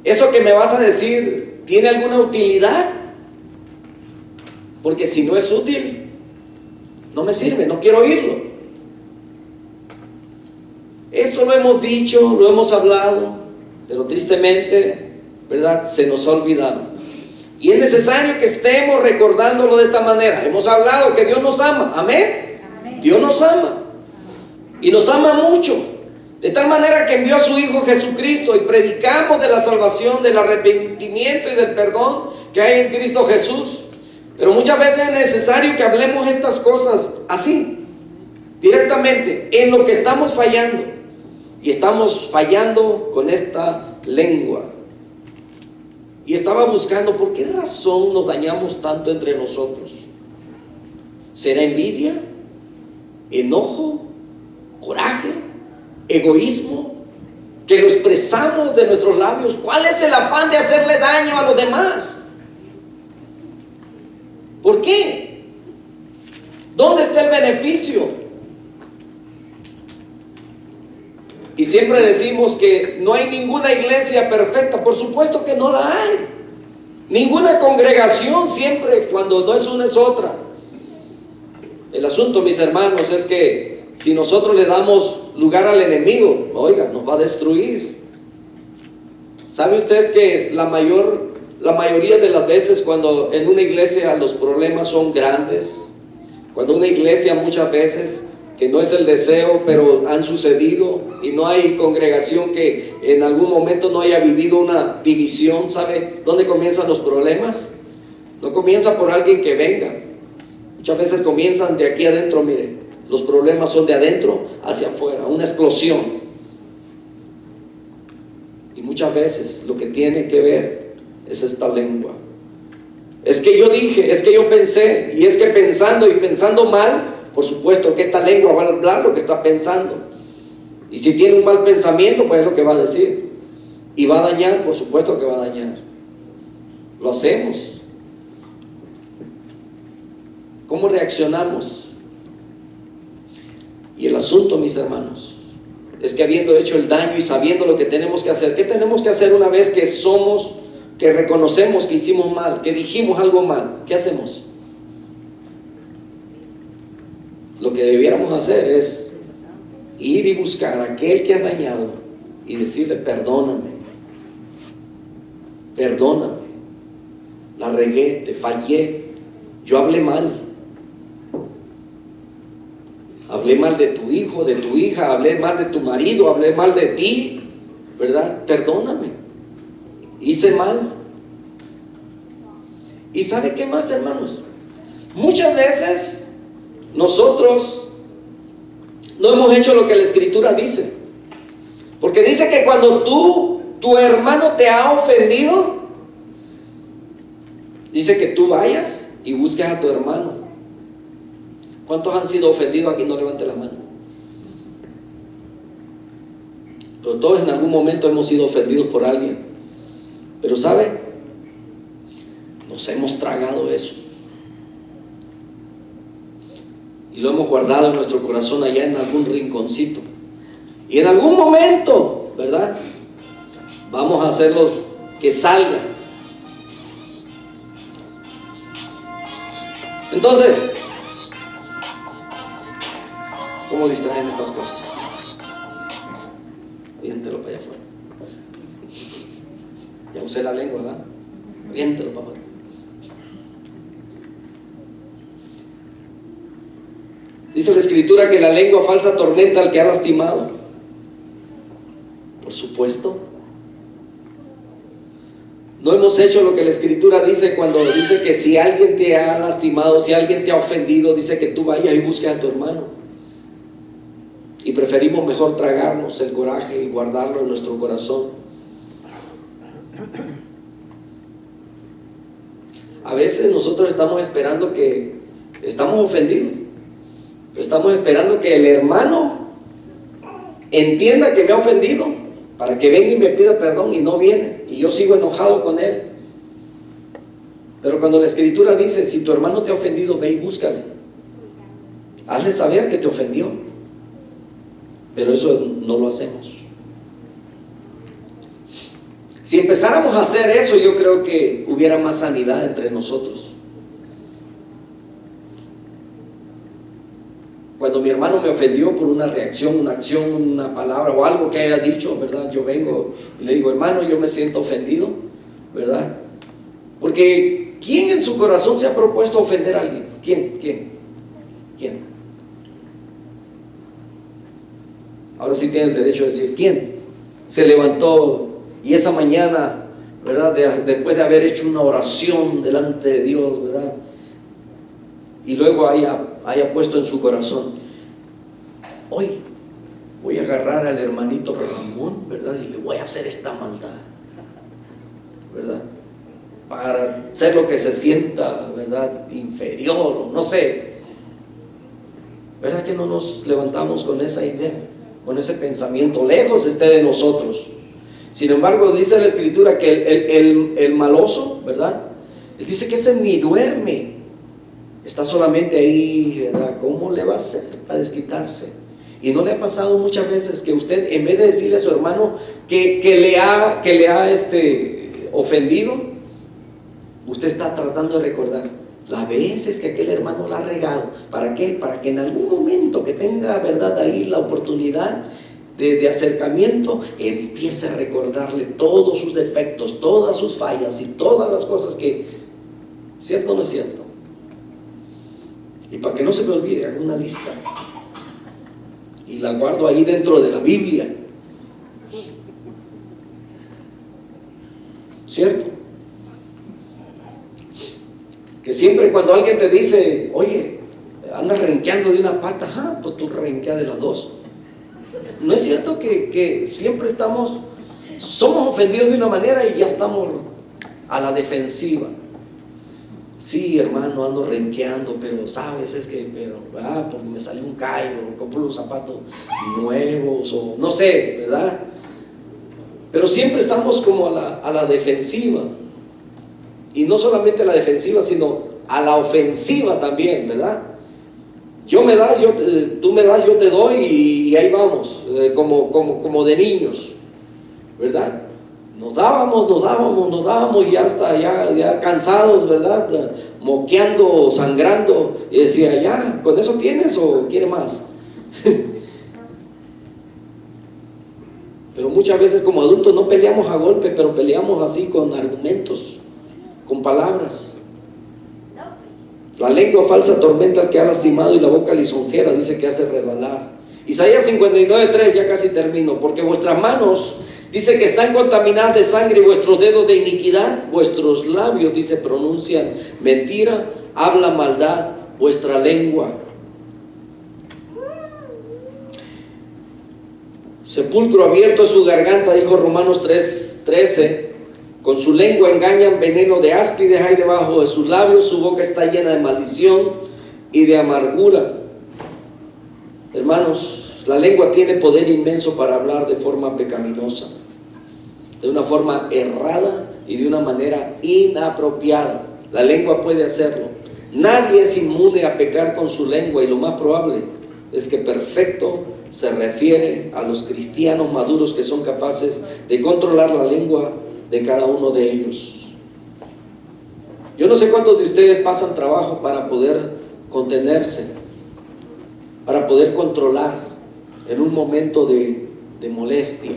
S1: eso que me vas a decir, ¿tiene alguna utilidad? Porque si no es útil, no me sirve, no quiero oírlo. Esto lo hemos dicho, lo hemos hablado, pero tristemente, ¿verdad?, se nos ha olvidado. Y es necesario que estemos recordándolo de esta manera. Hemos hablado que Dios nos ama, ¿amén? Amén. Dios nos ama, y nos ama mucho, de tal manera que envió a su Hijo Jesucristo, y predicamos de la salvación, del arrepentimiento y del perdón que hay en Cristo Jesús. Pero muchas veces es necesario que hablemos estas cosas así, directamente, en lo que estamos fallando. Y estamos fallando con esta lengua. Y estaba buscando, ¿por qué razón nos dañamos tanto entre nosotros? ¿Será envidia? ¿Enojo? ¿Coraje? ¿Egoísmo? Que lo expresamos de nuestros labios. ¿Cuál es el afán de hacerle daño a los demás? ¿Por qué? ¿Dónde está el beneficio? Y siempre decimos que no hay ninguna iglesia perfecta. Por supuesto que no la hay. Ninguna congregación, siempre cuando no es una es otra. El asunto, mis hermanos, es que si nosotros le damos lugar al enemigo, oiga, nos va a destruir. ¿Sabe usted que la mayoría de las veces cuando en una iglesia los problemas son grandes, cuando una iglesia muchas veces, que no es el deseo, pero han sucedido, y no hay congregación que en algún momento no haya vivido una división? ¿Sabe dónde comienzan los problemas? No comienza por alguien que venga. Muchas veces comienzan de aquí adentro. Mire, los problemas son de adentro hacia afuera, una explosión. Y muchas veces lo que tiene que ver es esta lengua. Es que yo dije, es que yo pensé, y es que pensando y pensando mal, por supuesto que esta lengua va a hablar lo que está pensando. Y si tiene un mal pensamiento, pues es lo que va a decir. Y va a dañar, por supuesto que va a dañar. Lo hacemos. ¿Cómo reaccionamos? Y el asunto, mis hermanos, es que habiendo hecho el daño y sabiendo lo que tenemos que hacer, ¿qué tenemos que hacer una vez que reconocemos que hicimos mal, que dijimos algo mal? ¿Qué hacemos? Lo que debiéramos hacer es ir y buscar a aquel que ha dañado y decirle: perdóname, perdóname, la regué, te fallé, yo hablé mal de tu hijo, de tu hija, hablé mal de tu marido, hablé mal de ti, ¿verdad? Perdóname, hice mal. ¿Y sabe qué más, hermanos? Muchas veces nosotros no hemos hecho lo que la Escritura dice, porque dice que cuando tu hermano te ha ofendido, dice que tú vayas y busques a tu hermano. ¿Cuántos han sido ofendidos aquí? No levante la mano. Pero todos en algún momento hemos sido ofendidos por alguien. Pero ¿sabe? Nos hemos tragado eso. Y lo hemos guardado en nuestro corazón allá en algún rinconcito. Y en algún momento, ¿verdad?, vamos a hacerlo que salga. Entonces, ¿cómo distraen estas cosas? Aviéntelo para allá afuera. Ya usé la lengua, ¿verdad? Aviéntelo para afuera. Dice la Escritura que la lengua falsa atormenta al que ha lastimado. Por supuesto. No hemos hecho lo que la Escritura dice cuando dice que si alguien te ha lastimado, si alguien te ha ofendido, dice que tú vayas y busques a tu hermano. Y preferimos mejor tragarnos el coraje y guardarlo en nuestro corazón. A veces nosotros estamos esperando que estamos ofendidos, pero estamos esperando que el hermano entienda que me ha ofendido para que venga y me pida perdón, y no viene, y yo sigo enojado con él. Pero cuando la Escritura dice, si tu hermano te ha ofendido, ve y búscale. Hazle saber que te ofendió. Pero eso no lo hacemos. Si empezáramos a hacer eso, yo creo que hubiera más sanidad entre nosotros. Cuando mi hermano me ofendió por una reacción, una acción, una palabra o algo que haya dicho, ¿verdad? Yo vengo y le digo, hermano, yo me siento ofendido, ¿verdad? Porque ¿quién en su corazón se ha propuesto ofender a alguien? ¿Quién? Ahora sí tiene el derecho de decir, ¿quién? Se levantó y esa mañana, ¿verdad? Después de haber hecho una oración delante de Dios, ¿verdad? Y luego haya puesto en su corazón, hoy voy a agarrar al hermanito Ramón, ¿verdad? Y le voy a hacer esta maldad, ¿verdad? Para hacer lo que se sienta, ¿verdad? Inferior, o no sé. ¿Verdad que no nos levantamos con esa idea, con ese pensamiento? Lejos esté de nosotros. Sin embargo, dice la Escritura que el maloso, ¿verdad? Él dice que ese ni duerme. Está solamente ahí, ¿verdad? ¿Cómo le va a hacer para desquitarse? Y no le ha pasado muchas veces que usted, en vez de decirle a su hermano que le ha ofendido, usted está tratando de recordar las veces que aquel hermano la ha regado. ¿Para qué? Para que en algún momento que tenga, ¿verdad?, ahí la oportunidad de acercamiento, empiece a recordarle todos sus defectos, todas sus fallas y todas las cosas que, ¿cierto o no es cierto? Y para que no se me olvide, hago una lista y la guardo ahí dentro de la Biblia, ¿cierto? Que siempre cuando alguien te dice, oye, andas renqueando de una pata, pues tú renqueas de las dos. ¿No es cierto que siempre somos ofendidos de una manera y ya estamos a la defensiva? Sí, hermano, ando renqueando, pero sabes, porque me salió un callo, compro unos zapatos nuevos, o no sé, ¿verdad? Pero siempre estamos como a la defensiva. Y no solamente a la defensiva, sino a la ofensiva también, ¿verdad? Tú me das, yo te doy, y ahí vamos, como de niños, ¿verdad? Nos dábamos, y ya hasta ya cansados, ¿verdad? Moqueando, sangrando, y decía, ¿ya con eso tienes o quiere más? Pero muchas veces como adultos no peleamos a golpe, pero peleamos así con argumentos, con palabras. La lengua falsa atormenta al que ha lastimado, y la boca lisonjera dice que hace resbalar. Isaías 59:3, ya casi termino. Porque vuestras manos, dice, que están contaminadas de sangre, y vuestros dedos de iniquidad, vuestros labios, dice, pronuncian mentira, habla maldad vuestra lengua. Sepulcro abierto es su garganta, dijo Romanos 3:13. Con su lengua engañan, veneno de áspides hay debajo de sus labios, su boca está llena de maldición y de amargura. Hermanos, la lengua tiene poder inmenso para hablar de forma pecaminosa, de una forma errada y de una manera inapropiada. La lengua puede hacerlo. Nadie es inmune a pecar con su lengua, y lo más probable es que perfecto se refiere a los cristianos maduros que son capaces de controlar la lengua de cada uno de ellos. Yo no sé cuántos de ustedes pasan trabajo para poder contenerse, para poder controlar en un momento de molestia.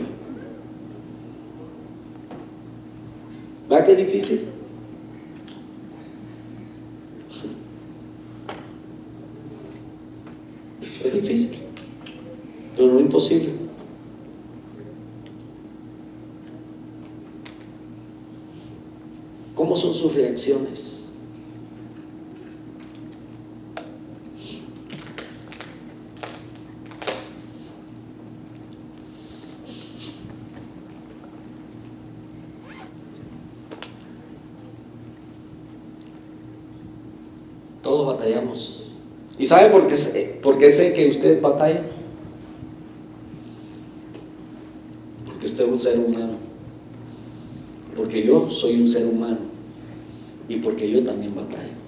S1: ¿Va que es difícil? Es difícil, pero no imposible. ¿Cómo son sus reacciones? Todos batallamos. ¿Y sabe por qué sé que usted batalla? Porque usted es un ser humano. Porque yo soy un ser humano. y porque yo también batallo.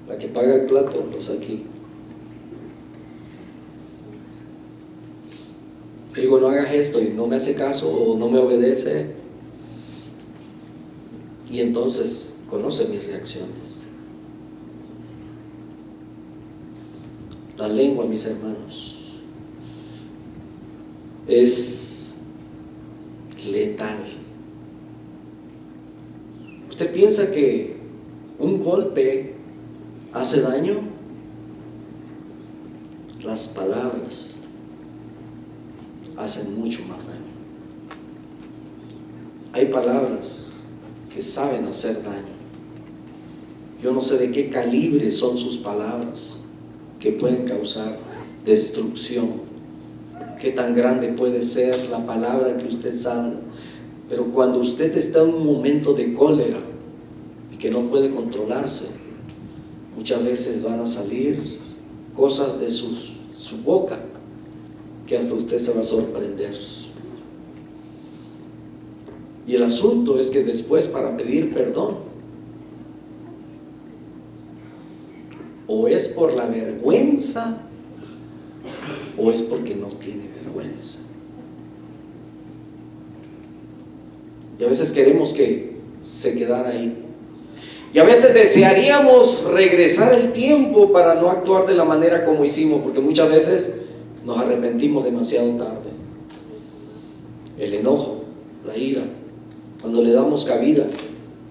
S1: La que paga el plato, pues aquí. Digo, no hagas esto y no me hace caso o no me obedece. Y entonces conoce mis reacciones. La lengua, mis hermanos, es letal. ¿Usted piensa que un golpe hace daño? Las palabras hacen mucho más daño. Hay palabras que saben hacer daño. Yo no sé de qué calibre son sus palabras que pueden causar destrucción. Qué tan grande puede ser la palabra que usted salga. Pero cuando usted está en un momento de cólera y que no puede controlarse, muchas veces van a salir cosas de su boca que hasta usted se va a sorprender. Y el asunto es que después, para pedir perdón, o es por la vergüenza o es porque no tiene vergüenza. Y a veces queremos que se quedara ahí. Y a veces desearíamos regresar el tiempo para no actuar de la manera como hicimos, porque muchas veces nos arrepentimos demasiado tarde. El enojo, la ira, cuando le damos cabida,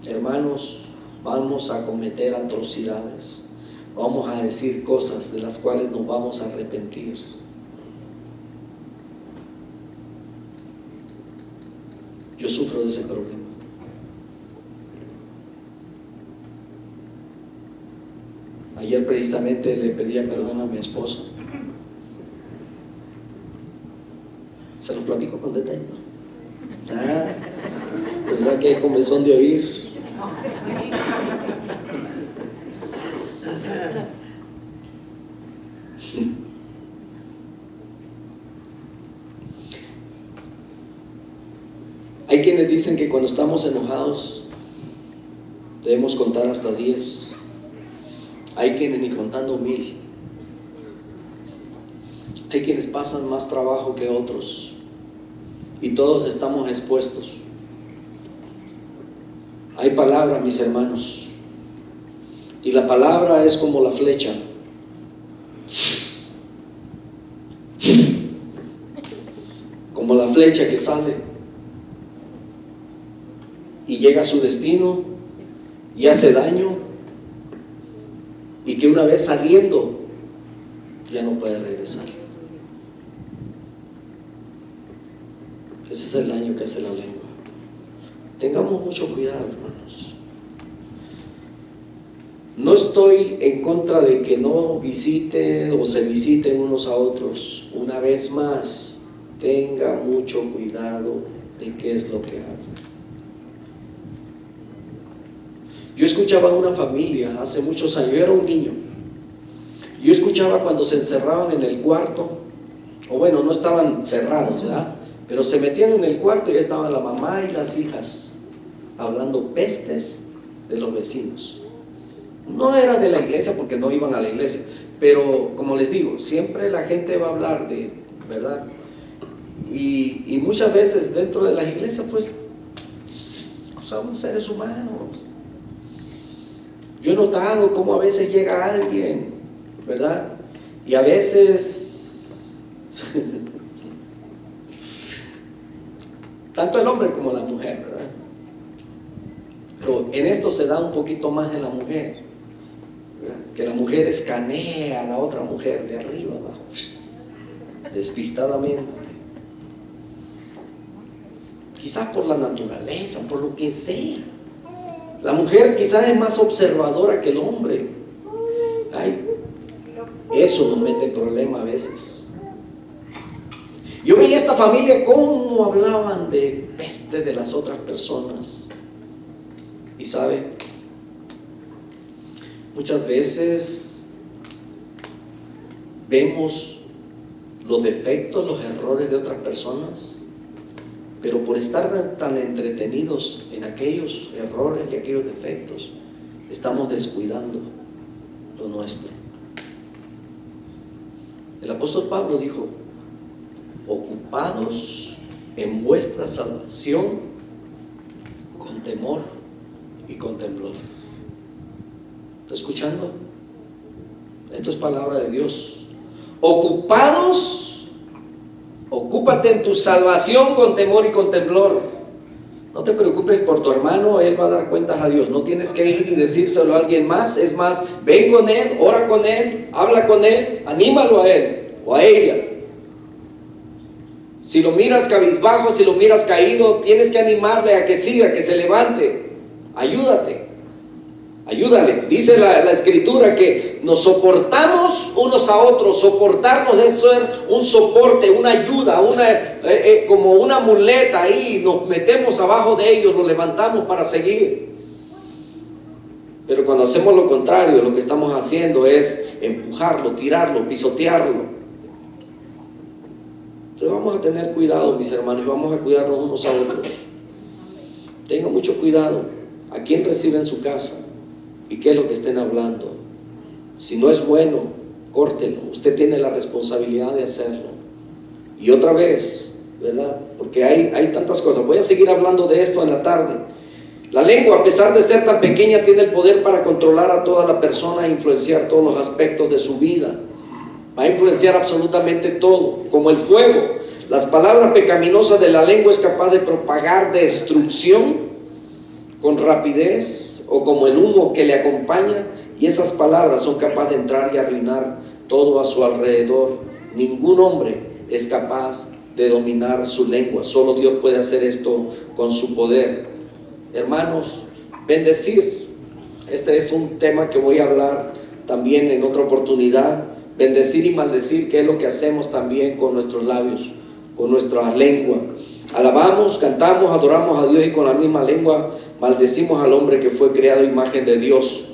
S1: hermanos, vamos a cometer atrocidades. Vamos a decir cosas de las cuales nos vamos a arrepentir. Yo sufro de ese problema. Ayer precisamente le pedía perdón a mi esposo. Se lo platico con detalle. ¿Verdad que hay comezón de oír? Hay quienes dicen que cuando estamos enojados debemos contar hasta 10. Hay quienes ni contando 1000. Hay quienes pasan más trabajo que otros y todos estamos expuestos. Hay palabra, mis hermanos, y la palabra es como la flecha. Como la flecha que sale y llega a su destino y hace daño, y que una vez saliendo ya no puede regresar. Ese es el daño que hace la lengua. Tengamos mucho cuidado, hermanos. No estoy en contra de que no visiten o se visiten unos a otros. Una vez más, tenga mucho cuidado de qué es lo que habla. Yo escuchaba a una familia hace muchos años, yo era un niño. Yo escuchaba cuando se encerraban en el cuarto, o bueno, no estaban cerrados, ¿verdad? Pero se metían en el cuarto y ya estaban la mamá y las hijas hablando pestes de los vecinos. No era de la iglesia porque no iban a la iglesia, pero como les digo, siempre la gente va a hablar de, ¿verdad? Y muchas veces dentro de las iglesias, pues, somos seres humanos. Yo he notado cómo a veces llega alguien, ¿verdad? Y a veces, tanto el hombre como la mujer, ¿verdad? Pero en esto se da un poquito más en la mujer, ¿verdad? Que la mujer escanea a la otra mujer de arriba abajo, despistadamente. Quizás por la naturaleza, por lo que sea. La mujer quizás es más observadora que el hombre. Ay, eso nos mete en problemas a veces. Yo veía a esta familia cómo hablaban de peste de las otras personas. Y sabe, muchas veces vemos los defectos, los errores de otras personas, pero por estar tan entretenidos en aquellos errores y aquellos defectos, estamos descuidando lo nuestro. El apóstol Pablo dijo: ocupados en vuestra salvación con temor y con temblor. ¿Está escuchando? Esto es palabra de Dios. Ocupados, ocúpate en tu salvación con temor y con temblor. No te preocupes por tu hermano, él va a dar cuentas a Dios. No tienes que ir y decírselo a alguien más. Es más, ven con él, ora con él, habla con él, anímalo a él o a ella. Si lo miras cabizbajo, si lo miras caído, tienes que animarle a que siga, que se levante. Ayúdate, ayúdale. Dice la escritura que nos soportamos unos a otros. Soportarnos es ser un soporte, una ayuda, como una muleta ahí. Nos metemos abajo de ellos, los levantamos para seguir. Pero cuando hacemos lo contrario, lo que estamos haciendo es empujarlo, tirarlo, pisotearlo. Entonces vamos a tener cuidado, mis hermanos, y vamos a cuidarnos unos a otros. Tengan mucho cuidado a quién recibe en su casa y qué es lo que estén hablando. Si no es bueno, córtelo. Usted tiene la responsabilidad de hacerlo. Y otra vez, ¿verdad? Porque hay tantas cosas. Voy a seguir hablando de esto en la tarde. La lengua, a pesar de ser tan pequeña, tiene el poder para controlar a toda la persona e influenciar todos los aspectos de su vida. Va a influenciar absolutamente todo, como el fuego. Las palabras pecaminosas de la lengua es capaz de propagar destrucción con rapidez, o como el humo que le acompaña, y esas palabras son capaces de entrar y arruinar todo a su alrededor. Ningún hombre es capaz de dominar su lengua, solo Dios puede hacer esto con su poder. Hermanos, bendecir, este es un tema que voy a hablar también en otra oportunidad. Bendecir y maldecir, que es lo que hacemos también con nuestros labios, con nuestra lengua. Alabamos, cantamos, adoramos a Dios, y con la misma lengua maldecimos al hombre que fue creado a imagen de Dios.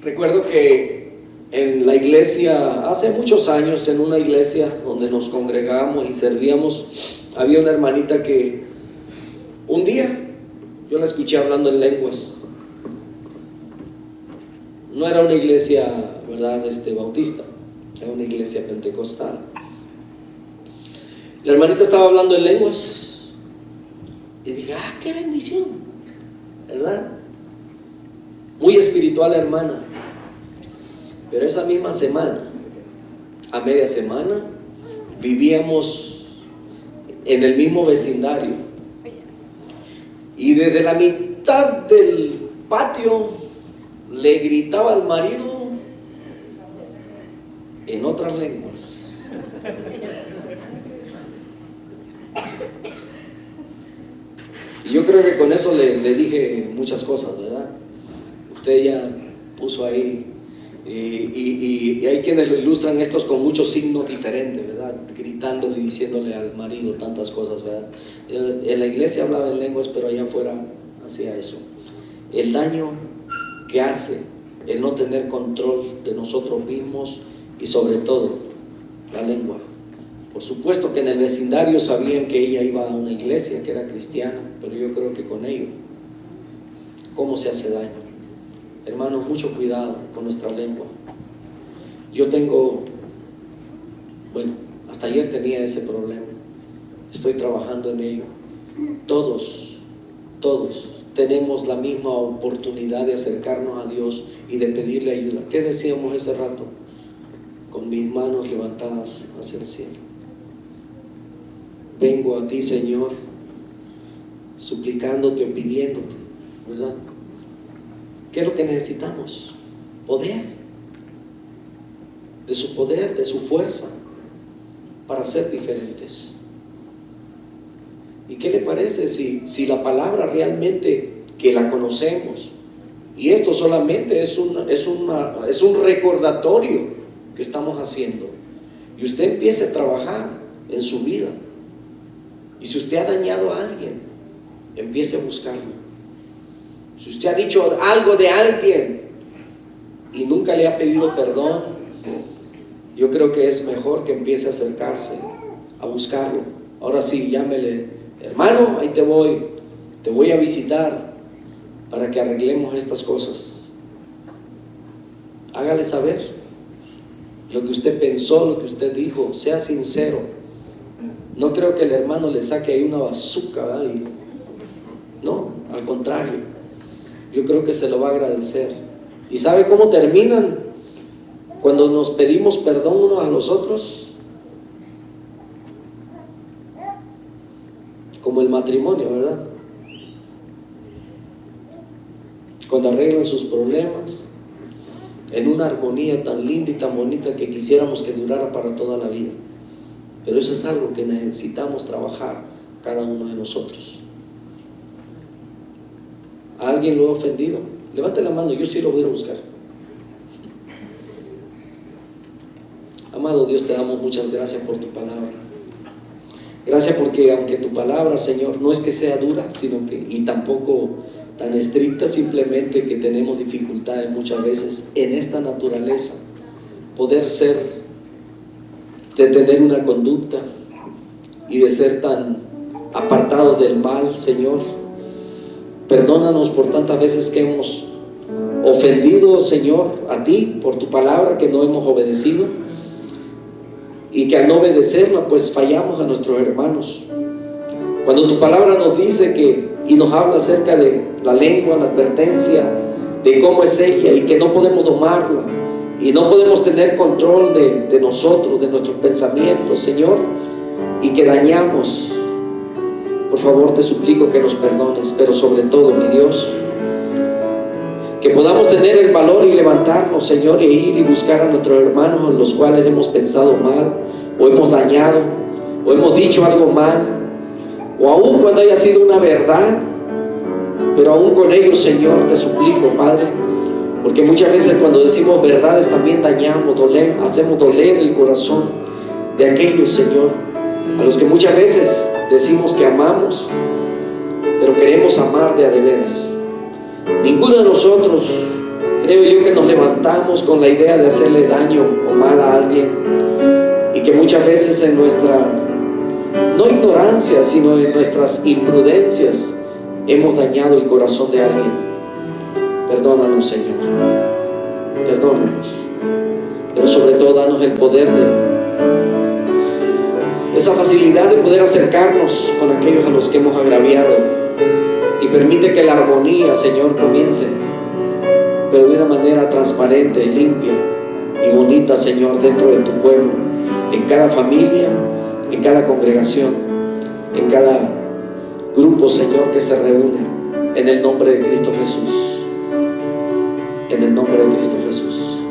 S1: Recuerdo que en la iglesia, hace muchos años, en una iglesia donde nos congregábamos y servíamos, había una hermanita que un día yo la escuché hablando en lenguas. No era una iglesia, ¿verdad?, bautista, era una iglesia pentecostal. La hermanita estaba hablando en lenguas y dije: ¡ah, qué bendición! ¿Verdad? Muy espiritual la hermana. Pero esa misma semana, a media semana, vivíamos en el mismo vecindario. Y desde la mitad del patio le gritaba al marido en otras lenguas. Y yo creo que con eso le dije muchas cosas, ¿verdad? Usted ya puso ahí, y hay quienes lo ilustran estos con muchos signos diferentes, ¿verdad? Gritándole y diciéndole al marido tantas cosas, ¿verdad? En la iglesia hablaba en lenguas, pero allá afuera hacía eso. El daño que hace el no tener control de nosotros mismos, y sobre todo la lengua. Por supuesto que en el vecindario sabían que ella iba a una iglesia que era cristiana, pero yo creo que con ello, ¿cómo se hace daño? Hermanos, mucho cuidado con nuestra lengua. Yo hasta ayer tenía ese problema. Estoy trabajando en ello. Todos tenemos la misma oportunidad de acercarnos a Dios y de pedirle ayuda. ¿Qué decíamos ese rato? Con mis manos levantadas hacia el cielo. Vengo a ti, Señor, suplicándote o pidiéndote, ¿verdad? ¿Qué es lo que necesitamos? Poder. De su poder, de su fuerza, para ser diferentes. ¿Y qué le parece si la palabra realmente que la conocemos, y esto solamente es un recordatorio que estamos haciendo, y usted empiece a trabajar en su vida, y si usted ha dañado a alguien, empiece a buscarlo. Si usted ha dicho algo de alguien y nunca le ha pedido perdón, yo creo que es mejor que empiece a acercarse, a buscarlo. Ahora sí, llámele, hermano, ahí te voy a visitar para que arreglemos estas cosas. Hágale saber lo que usted pensó, lo que usted dijo, sea sincero. No creo que el hermano le saque ahí una bazuca, ¿verdad? No, al contrario, yo creo que se lo va a agradecer. ¿Y sabe cómo terminan cuando nos pedimos perdón unos a los otros? Como el matrimonio, ¿verdad? Cuando arreglan sus problemas en una armonía tan linda y tan bonita que quisiéramos que durara para toda la vida. Pero eso es algo que necesitamos trabajar cada uno de nosotros. ¿A alguien lo he ofendido? Levante la mano, yo sí lo voy a buscar. Amado Dios, te damos muchas gracias por tu palabra. Gracias porque aunque tu palabra, Señor, no es que sea dura, sino que, y tampoco tan estricta, simplemente que tenemos dificultades muchas veces en esta naturaleza, poder ser, de tener una conducta y de ser tan apartados del mal, Señor. Perdónanos por tantas veces que hemos ofendido, Señor, a ti por tu palabra, que no hemos obedecido, y que al no obedecerla pues fallamos a nuestros hermanos. Cuando tu palabra nos dice que, y nos habla acerca de la lengua, la advertencia de cómo es ella y que no podemos domarla y no podemos tener control de nosotros, de nuestros pensamientos, Señor, y que dañamos, por favor te suplico que nos perdones, pero sobre todo, mi Dios, que podamos tener el valor y levantarnos, Señor, e ir y buscar a nuestros hermanos en los cuales hemos pensado mal, o hemos dañado, o hemos dicho algo mal, o aún cuando haya sido una verdad, pero aún con ellos, Señor, te suplico, Padre, porque muchas veces cuando decimos verdades también dañamos, hacemos doler el corazón de aquellos, Señor, a los que muchas veces decimos que amamos, pero queremos amar de a de veras. Ninguno de nosotros, creo yo, que nos levantamos con la idea de hacerle daño o mal a alguien, y que muchas veces en nuestra, no ignorancia, sino en nuestras imprudencias, hemos dañado el corazón de alguien. Perdónanos, Señor, perdónanos, pero sobre todo danos el poder esa facilidad de poder acercarnos con aquellos a los que hemos agraviado. Y permite que la armonía, Señor, comience, pero de una manera transparente, limpia y bonita, Señor, dentro de tu pueblo, en cada familia, en cada congregación, en cada grupo, Señor, que se reúne, en el nombre de Cristo Jesús. En el nombre de Cristo Jesús.